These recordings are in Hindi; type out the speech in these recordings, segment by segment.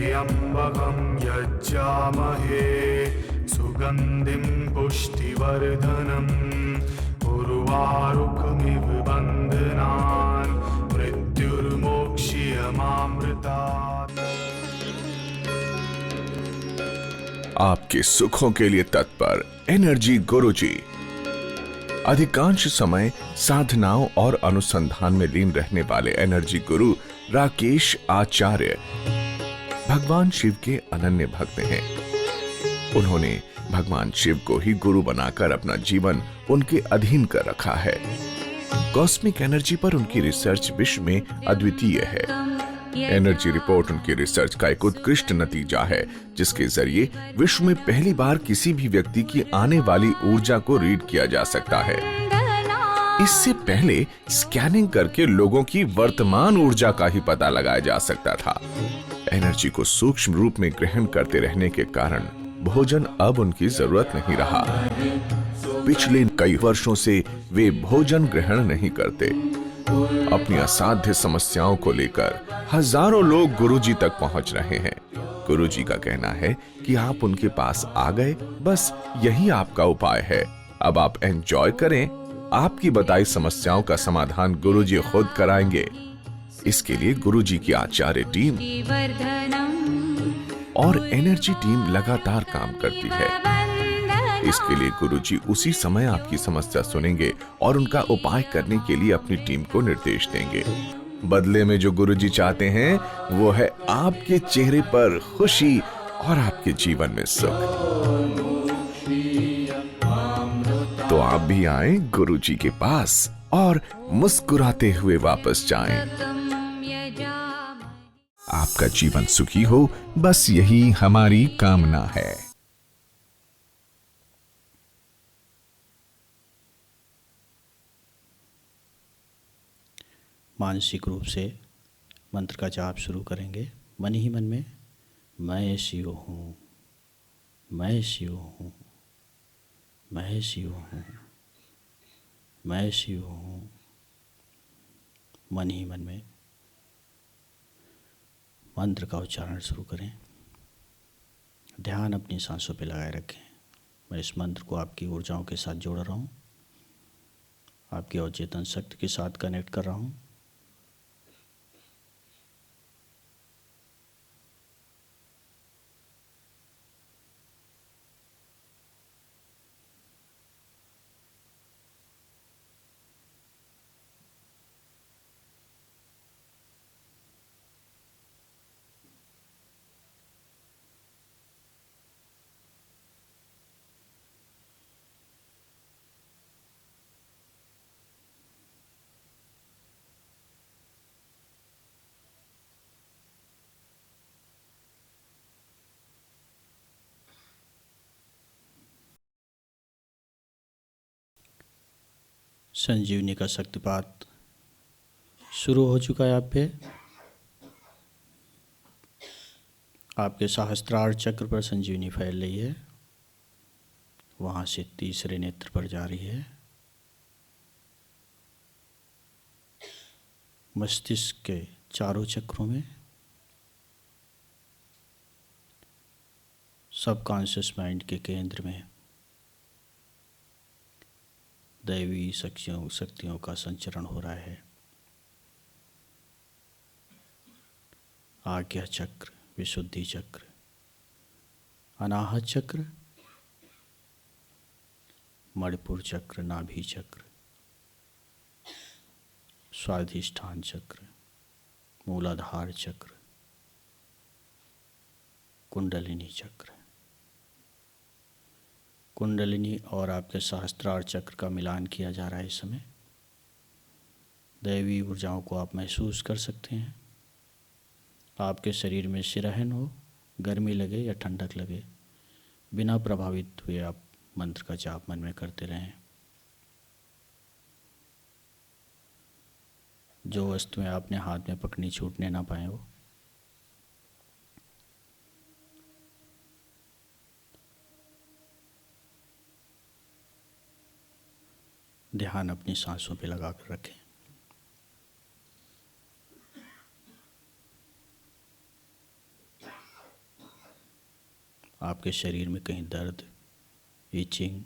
त्र्यम्बकं यज्जामहे सुगन्धिं पुष्टिवर्धनम् उर्वारुकमिव बन्धनान् मृत्युर्मोक्ष्यमामृतात्। आपके सुखों के लिए तत्पर एनर्जी गुरुजी। अधिकांश समय साधनाओं और अनुसंधान में लीन रहने वाले एनर्जी गुरु राकेश आचार्य भगवान शिव के अनन्य भक्त हैं। उन्होंने भगवान शिव को ही गुरु बनाकर अपना जीवन उनके अधीन कर रखा है। कॉस्मिक एनर्जी पर उनकी रिसर्च विश्व में अद्वितीय है। एनर्जी रिपोर्ट उनकी रिसर्च का एक उत्कृष्ट नतीजा है, जिसके जरिए विश्व में पहली बार किसी भी व्यक्ति की आने वाली ऊर्जा को रीड किया जा सकता है। इससे पहले स्कैनिंग करके लोगों की वर्तमान ऊर्जा का ही पता लगाया जा सकता था। एनर्जी को सूक्ष्म रूप में ग्रहण करते रहने के कारण भोजन अब उनकी जरूरत नहीं रहा। पिछले कई वर्षों से वे भोजन ग्रहण नहीं करते। अपनी असाध्य समस्याओं को लेकर हजारों लोग गुरुजी तक पहुंच रहे हैं। गुरुजी का कहना है कि आप उनके पास आ गए, बस यही आपका उपाय है। अब आप एंजॉय करें। आपकी बताई समस्याओं का समाधान गुरुजी खुद कराएंगे। इसके लिए गुरुजी की आचार्य टीम और एनर्जी टीम लगातार काम करती है। इसके लिए गुरुजी उसी समय आपकी समस्या सुनेंगे और उनका उपाय करने के लिए अपनी टीम को निर्देश देंगे। बदले में जो गुरुजी चाहते हैं वो है आपके चेहरे पर खुशी और आपके जीवन में सुख। तो आप भी आए गुरुजी के पास और मुस्कुराते हुए वापस जाएं। आपका जीवन सुखी हो, बस यही हमारी कामना है। मानसिक रूप से मंत्र का जाप शुरू करेंगे। मन ही मन में मैं शिव हूँ, मैं शिव हूँ, मैं शिव हूँ, मैं शिव हूँ। मन ही मन में मंत्र का उच्चारण शुरू करें। ध्यान अपनी सांसों पे लगाए रखें। मैं इस मंत्र को आपकी ऊर्जाओं के साथ जोड़ रहा हूँ, आपकी अवचेतन शक्ति के साथ कनेक्ट कर रहा हूँ। संजीवनी का शक्तिपात शुरू हो चुका है आप पे। आपके सहस्त्रार चक्र पर संजीवनी फैल रही है, वहाँ से तीसरे नेत्र पर जा रही है। मस्तिष्क के चारों चक्रों में, सबकॉन्शियस माइंड के केंद्र में दैवी शक्तियों का संचरण हो रहा है। आज्ञा चक्र, विशुद्धि चक्र, अनाहत चक्र, मणिपुर चक्र, नाभि चक्र, स्वाधिष्ठान चक्र, मूलाधार चक्र, कुंडलिनी चक्र। कुंडलिनी और आपके सहस्त्रार चक्र का मिलान किया जा रहा है इस समय। दैवी ऊर्जाओं को आप महसूस कर सकते हैं। आपके शरीर में शिरहन हो, गर्मी लगे या ठंडक लगे, बिना प्रभावित हुए आप मंत्र का जाप मन में करते रहें। जो वस्तुएं आपने हाथ में पकड़नी छूटने ना पाए वो। ध्यान अपनी सांसों पे लगा कर रखें। आपके शरीर में कहीं दर्द, इचिंग,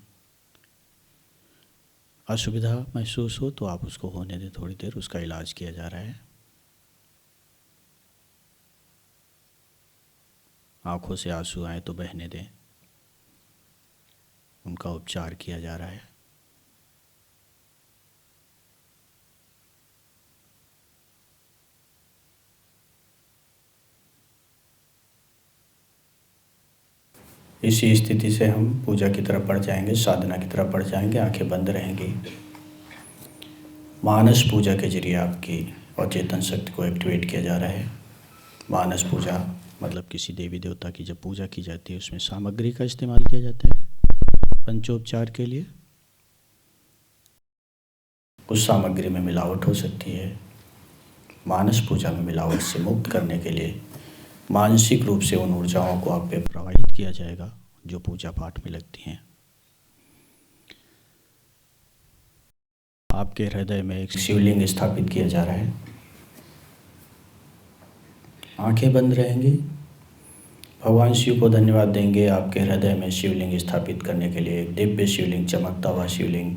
असुविधा महसूस हो तो आप उसको होने दें, थोड़ी देर उसका इलाज किया जा रहा है। आँखों से आंसू आए तो बहने दें, उनका उपचार किया जा रहा है। इसी स्थिति से हम पूजा की तरफ बढ़ जाएंगे, साधना की तरफ बढ़ जाएंगे। आंखें बंद रहेंगी। मानस पूजा के जरिए आपकी अचेतन शक्ति को एक्टिवेट किया जा रहा है। मानस पूजा मतलब किसी देवी देवता की जब पूजा की जाती है उसमें सामग्री का इस्तेमाल किया जाता है पंचोपचार के लिए। उस सामग्री में मिलावट हो सकती है। मानस पूजा में मिलावट से मुक्त करने के लिए मानसिक रूप से उन ऊर्जाओं को आप पे प्रवाहित किया जाएगा जो पूजा पाठ में लगती हैं। आपके हृदय में एक शिवलिंग स्थापित किया जा रहा है। आंखें बंद रहेंगी। भगवान शिव को धन्यवाद देंगे आपके हृदय में शिवलिंग स्थापित करने के लिए। एक दिव्य शिवलिंग, चमकता हुआ शिवलिंग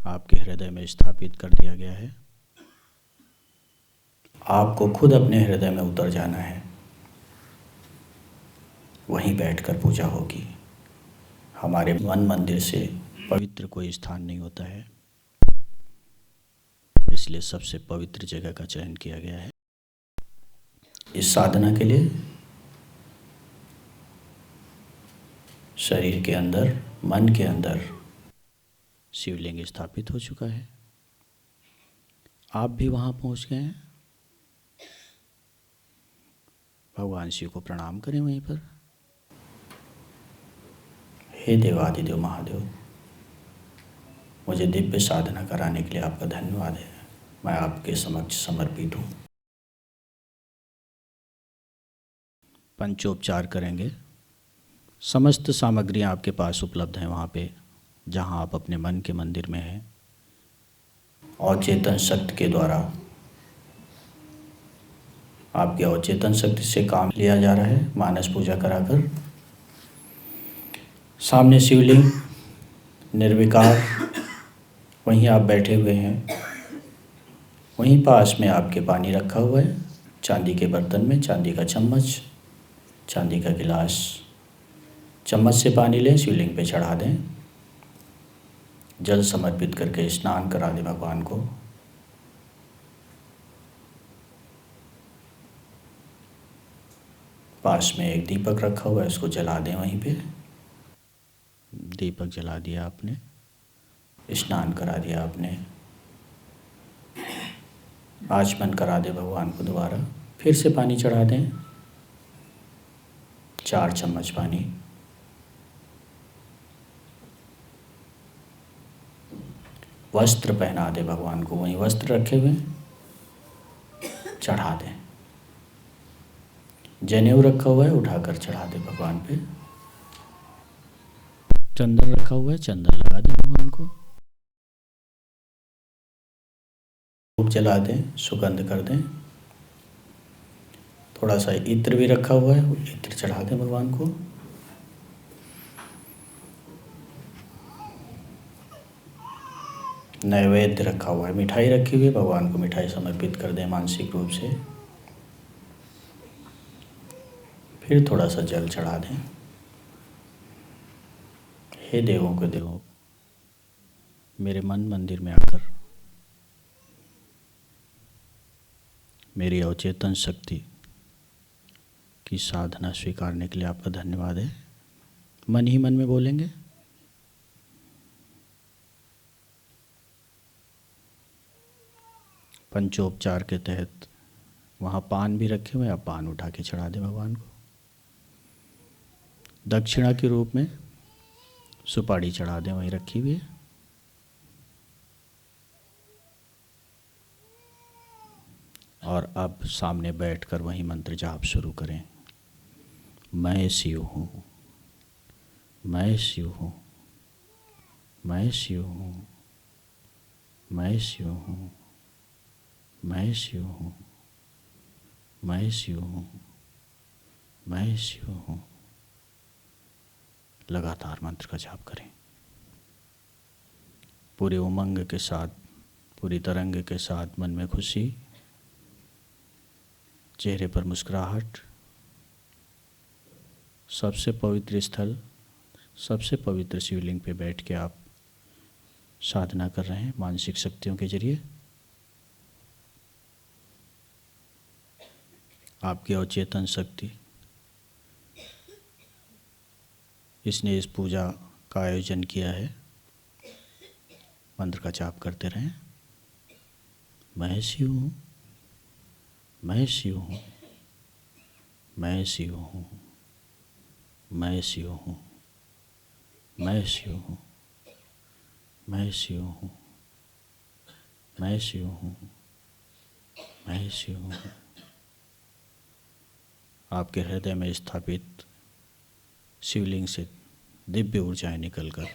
आपके हृदय में स्थापित कर दिया गया है। आपको खुद अपने हृदय में उतर जाना है, वहीं बैठकर पूजा होगी। हमारे मन मंदिर से पवित्र कोई स्थान नहीं होता है, इसलिए सबसे पवित्र जगह का चयन किया गया है। इस साधना के लिए शरीर के अंदर, मन के अंदर शिवलिंग स्थापित हो चुका है। आप भी वहाँ पहुँच गए हैं। भगवान शिव को प्रणाम करें वहीं पर। हे देवादिदेव महादेव, मुझे दिव्य साधना कराने के लिए आपका धन्यवाद है। मैं आपके समक्ष समर्पित हूँ। पंचोपचार करेंगे। समस्त सामग्रियाँ आपके पास उपलब्ध हैं वहाँ पे जहाँ आप अपने मन के मंदिर में हैं। और चेतन शक्ति के द्वारा आपके अवचेतन शक्ति से काम लिया जा रहा है। मानस पूजा कराकर सामने शिवलिंग निर्विकार वहीं आप बैठे हुए हैं। वहीं पास में आपके पानी रखा हुआ है, चांदी के बर्तन में, चांदी का चम्मच, चांदी का गिलास। चम्मच से पानी लें, शिवलिंग पे चढ़ा दें, जल समर्पित करके स्नान करा दें भगवान को। पास में एक दीपक रखा हुआ है, उसको जला दें वहीं पे। दीपक जला दिया आपने, स्नान करा दिया आपने, आचमन करा दें भगवान को दोबारा। फिर से पानी चढ़ा दें, 4 चम्मच पानी। वस्त्र पहना दें भगवान को, वहीं वस्त्र रखे हुए चढ़ा दें। जनेऊ रखा हुआ है, उठाकर चढ़ा दें भगवान पे। चंदन रखा हुआ है, चंदन लगा दें भगवान को। धूप जला दें, सुगंध कर दें। थोड़ा सा इत्र भी रखा हुआ है, इत्र चढ़ा दें भगवान को। नैवेद्य रखा हुआ है, मिठाई रखी हुई है, भगवान को मिठाई समर्पित कर दें मानसिक रूप से। फिर थोड़ा सा जल चढ़ा दें। हे देवों के देवों, मेरे मन मंदिर में आकर मेरी अवचेतन शक्ति की साधना स्वीकारने के लिए आपका धन्यवाद है। मन ही मन में बोलेंगे। पंचोपचार के तहत वहाँ पान भी रखे हुए हैं, आप पान उठा के चढ़ा दें भगवान को। दक्षिणा के रूप में सुपारी चढ़ा दें, वहीं रखी हुई है। और अब सामने बैठकर वहीं मंत्र जाप शुरू करें। मैं शिव हूँ, मैं शिव हूँ, मैं शिव हूँ, मैं शिव हूँ, मैं शिव हूँ, मैं शिव हूँ, मैं शिव हूँ। लगातार मंत्र का जाप करें, पूरे उमंग के साथ, पूरी तरंग के साथ। मन में खुशी, चेहरे पर मुस्कुराहट। सबसे पवित्र स्थल, सबसे पवित्र शिवलिंग पे बैठ के आप साधना कर रहे हैं मानसिक शक्तियों के जरिए। आपकी अवचेतन शक्ति इसने इस पूजा का आयोजन किया है। मंत्र का जाप करते रहें। मैं शिव हूँ, मैं शिव हूँ, मैं शिव हूँ, मैं शिव हूँ, मैं शिव हूँ, मैं शिव हूँ, मैं शिव हूँ, मैं शिव हूँ। आपके हृदय में स्थापित शिवलिंग से दिव्य ऊर्जाएं निकलकर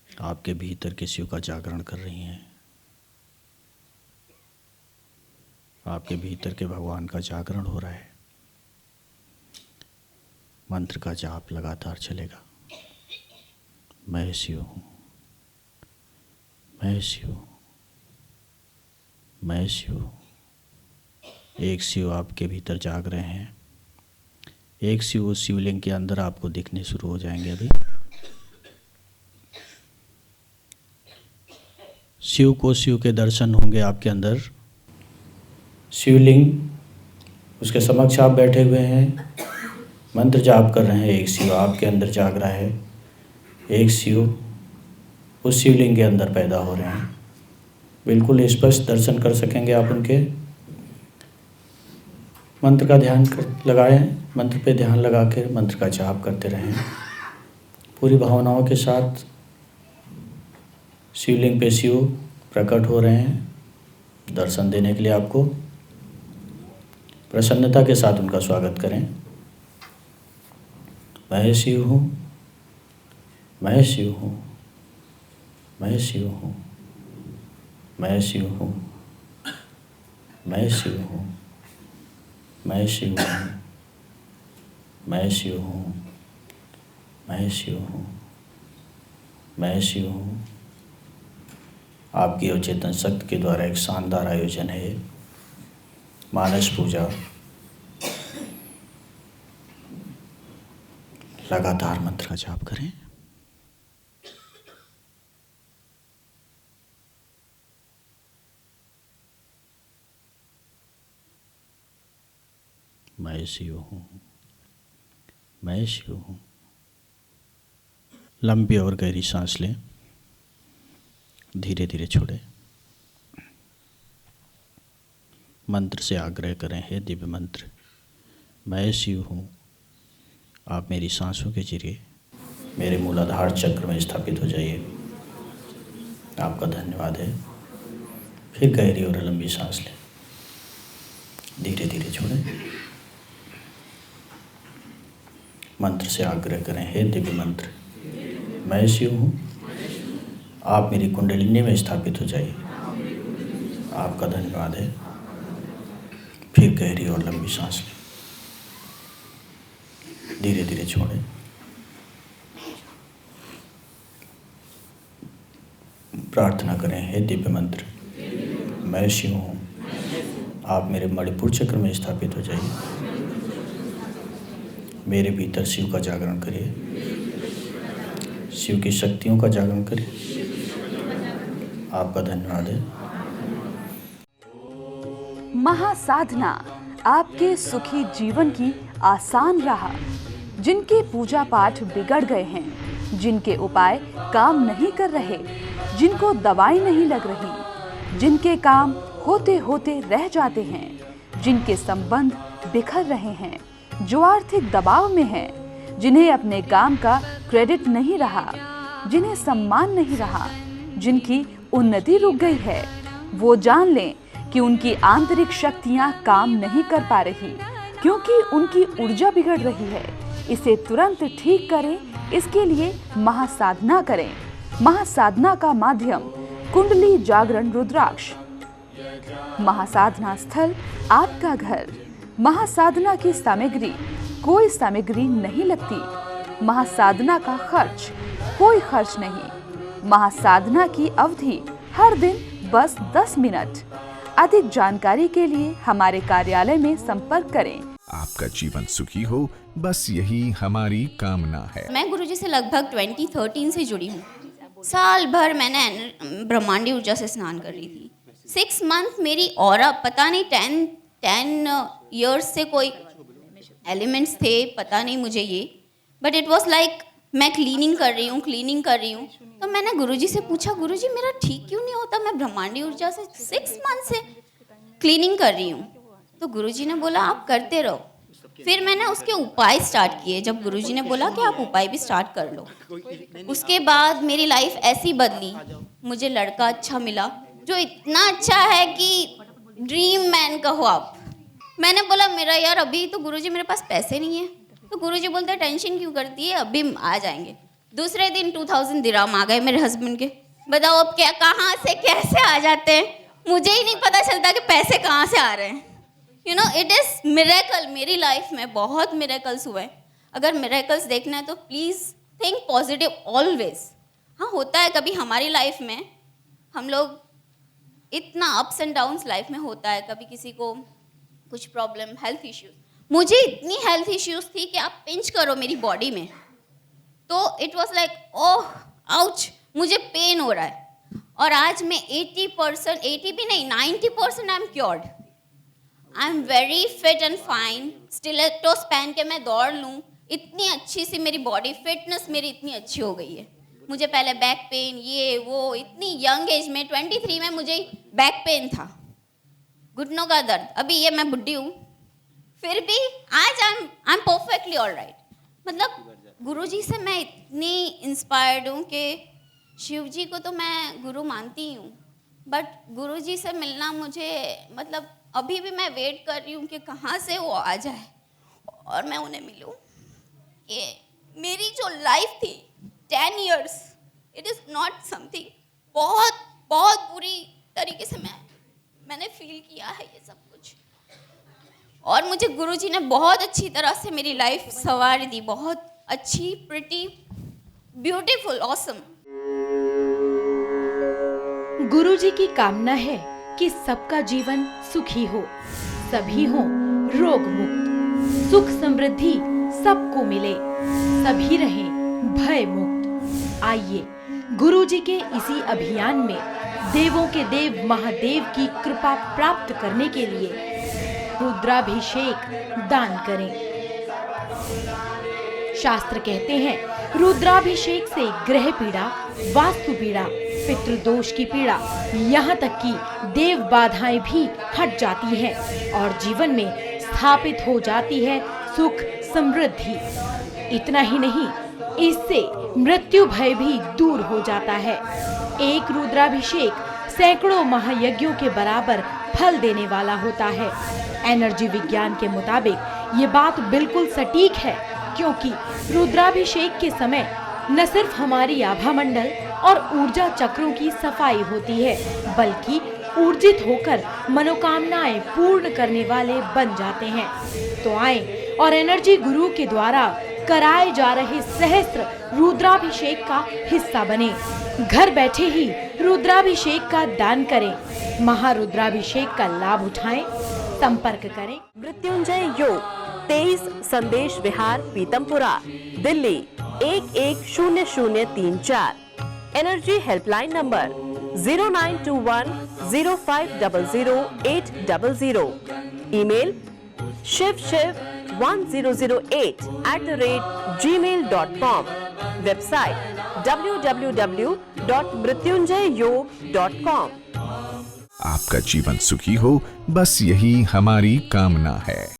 आपके भीतर के शिव का जागरण कर रही हैं। आपके भीतर के भगवान का जागरण हो रहा है। मंत्र का जाप लगातार चलेगा। मैं शिव हूँ, मैं शिव हूँ, मैं शिव हूँ। एक शिव आपके भीतर जाग रहे हैं। एक शिव उस शिवलिंग के अंदर आपको दिखने शुरू हो जाएंगे। अभी शिव को, शिव के दर्शन होंगे आपके अंदर। शिवलिंग, उसके समक्ष आप बैठे हुए हैं, मंत्र जाप कर रहे हैं। एक शिव आपके अंदर जाग रहा है। एक शिव उस शिवलिंग के अंदर पैदा हो रहे हैं। बिल्कुल स्पष्ट दर्शन कर सकेंगे आप उनके। मंत्र का ध्यान लगाएं। मंत्र पे ध्यान लगा के मंत्र का जाप करते रहें पूरी भावनाओं के साथ। शिवलिंग पे शिव प्रकट हो रहे हैं दर्शन देने के लिए। आपको प्रसन्नता के साथ उनका स्वागत करें। मैं शिव हूँ, मैं शिव हूँ, मैं शिव हूँ, मैं शिव हूँ, मैं शिव हूँ, मैं शिव हूँ, मैं शिव हूँ, मैं शिव हूँ, मैं शिव हूँ। आपकी अवचेतन शक्ति के द्वारा एक शानदार आयोजन है मानस पूजा। लगातार मंत्र का जाप करें। मैं शिव हूँ, मैं शिव हूँ। लंबी और गहरी सांस लें, धीरे धीरे छोड़ें। मंत्र से आग्रह करें, हे दिव्य मंत्र, मैं शिव हूँ। आप मेरी सांसों के जरिए मेरे मूलाधार चक्र में स्थापित हो जाइए। आपका धन्यवाद है। फिर गहरी और लंबी सांस लें, धीरे धीरे छोड़ें। मंत्र से आग्रह करें, हे दिव्य मंत्र, मैं शिव हूँ। आप मेरी कुंडलिनी में स्थापित हो जाइए। आपका धन्यवाद है। फिर गहरी और लंबी सांस लें, धीरे धीरे छोड़ें। प्रार्थना करें, हे दिव्य मंत्र, मैं शिव हूँ। आप मेरे मणिपुर चक्र में स्थापित हो जाइए। मेरे भीतर शिव का जागरण करिए। शिव की शक्तियों का जागरण करिए। आपका धन्यवाद है। महासाधना आपके सुखी जीवन की आसान राह। जिनके पूजा पाठ बिगड़ गए हैं, जिनके उपाय काम नहीं कर रहे, जिनको दवाई नहीं लग रही, जिनके काम होते होते रह जाते हैं, जिनके संबंध बिखर रहे हैं, जो आर्थिक दबाव में हैं, जिन्हें अपने काम का क्रेडिट नहीं रहा, जिन्हें सम्मान नहीं रहा, जिनकी उन्नति रुक गई है, वो जान लें कि उनकी आंतरिक शक्तियां काम नहीं कर पा रही, क्योंकि उनकी ऊर्जा बिगड़ रही है। इसे तुरंत ठीक करें। इसके लिए महासाधना करें। महासाधना का माध्यम कुंडली जागरण रुद्राक्ष। महासाधना स्थल आपका घर। महासाधना की सामग्री कोई सामग्री नहीं लगती। महासाधना का खर्च कोई खर्च नहीं। महासाधना की अवधि हर दिन बस 10 मिनट। अधिक जानकारी के लिए हमारे कार्यालय में संपर्क करें। आपका जीवन सुखी हो, बस यही हमारी कामना है। मैं गुरुजी से लगभग 2013 से जुड़ी हूँ। साल भर मैंने ब्रह्मांडी ऊर्जा से स्नान कर रही थी। 6 मंथ मेरी ऑरा पता नहीं 10 इयर्स से कोई एलिमेंट्स थे, पता नहीं मुझे ये, बट इट वॉज लाइक मैं क्लीनिंग कर रही हूँ। तो मैंने गुरुजी से पूछा, गुरुजी मेरा ठीक क्यों नहीं होता? मैं ब्रह्मांडी ऊर्जा से 6 मंथ से क्लीनिंग कर रही हूँ। तो गुरुजी ने बोला आप करते रहो। फिर मैंने उसके उपाय स्टार्ट किए। जब गुरुजी ने बोला कि आप उपाय भी स्टार्ट कर लो, उसके बाद मेरी लाइफ ऐसी बदली। मुझे लड़का अच्छा मिला जो इतना अच्छा है कि ड्रीम मैन कहो आप। मैंने बोला मेरा यार अभी तो गुरुजी मेरे पास पैसे नहीं है। तो गुरुजी बोलते टेंशन क्यों करती है, अभी आ जाएंगे। दूसरे दिन 2000 दिराम आ गए मेरे हस्बैंड के। बताओ अब क्या, कहाँ से कैसे आ जाते हैं, मुझे ही नहीं पता चलता कि पैसे कहाँ से आ रहे हैं। You know it is miracle. मेरी लाइफ में बहुत मिरेकल्स हुए। अगर मिरेकल्स देखना है तो प्लीज़ थिंक पॉजिटिव ऑलवेज। हाँ होता है कभी हमारी लाइफ में, हम लोग इतना अप्स एंड डाउन्स लाइफ में होता है। कभी किसी को कुछ प्रॉब्लम, हेल्थ इश्यूज। मुझे इतनी हेल्थ इश्यूज थी कि आप पिंच करो मेरी बॉडी में तो it was like oh ouch, मुझे पेन हो रहा है। और आज मैं 80% 80 भी नहीं 90% I am cured. I am very fit and fine. स्टिलेटोस पहन के मैं दौड़ लूँ, इतनी अच्छी सी मेरी बॉडी फिटनेस मेरी इतनी अच्छी हो गई है। मुझे पहले बैक पेन ये वो, इतनी यंग एज में 23 में मुझे बैक पेन था, घुटनों का दर्द। अभी ये मैं बुढ़ी हूँ फिर भी आज आई एम परफेक्टली ऑलराइट। मतलब गुरुजी से मैं इतनी इंस्पायर्ड हूँ कि शिव जी को तो मैं गुरु मानती हूँ, बट गुरुजी से मिलना मुझे मतलब अभी भी मैं वेट कर रही हूँ कि कहाँ से वो आ जाए और मैं उन्हें मिलूँ। ये मेरी जो लाइफ थी 10 years, it is not something, बहुत बहुत बुरी तरीके से मैंने फील किया है ये सब कुछ। और मुझे गुरुजी ने बहुत अच्छी तरह से मेरी लाइफ संवार दी, बहुत अच्छी, प्रिटी, ब्यूटीफुल, ऑसम। गुरुजी की कामना है कि सबका जीवन सुखी हो, सभी हो रोग मुक्त, सुख समृद्धि सबको मिले, सभी रहें भय मुक्त। आइए गुरुजी के इसी अभियान में देवों के देव महादेव की कृपा प्राप्त करने के लिए रुद्राभिषेक दान करें। शास्त्र कहते हैं रुद्राभिषेक से ग्रह पीड़ा, वास्तु पीड़ा, पितृदोष की पीड़ा, यहाँ तक कि देव बाधाएं भी हट जाती हैं और जीवन में स्थापित हो जाती है सुख समृद्धि। इतना ही नहीं, इससे मृत्यु भय भी दूर हो जाता है। एक रुद्राभिषेक सैकड़ों महायज्ञों के बराबर फल देने वाला होता है। एनर्जी विज्ञान के मुताबिक ये बात बिल्कुल सटीक है, क्योंकि रुद्राभिषेक के समय न सिर्फ हमारी आभा मंडल और ऊर्जा चक्रों की सफाई होती है, बल्कि ऊर्जित होकर मनोकामनाएं पूर्ण करने वाले बन जाते हैं। तो आए और एनर्जी गुरु के द्वारा कराए जा रहे सहस्त्र रुद्राभिषेक का हिस्सा बने। घर बैठे ही रुद्राभिषेक का दान करें, महारुद्राभिषेक का लाभ उठाएं, संपर्क करें। Mrityunjay Yog 23 Sandesh Vihar, Pitampura, Delhi 110034। Energy helpline number 0921 0500 email shivshiv1008@gmail.com। Website www.mrityunjayयोग.com। आपका जीवन सुखी हो, बस यही हमारी कामना है।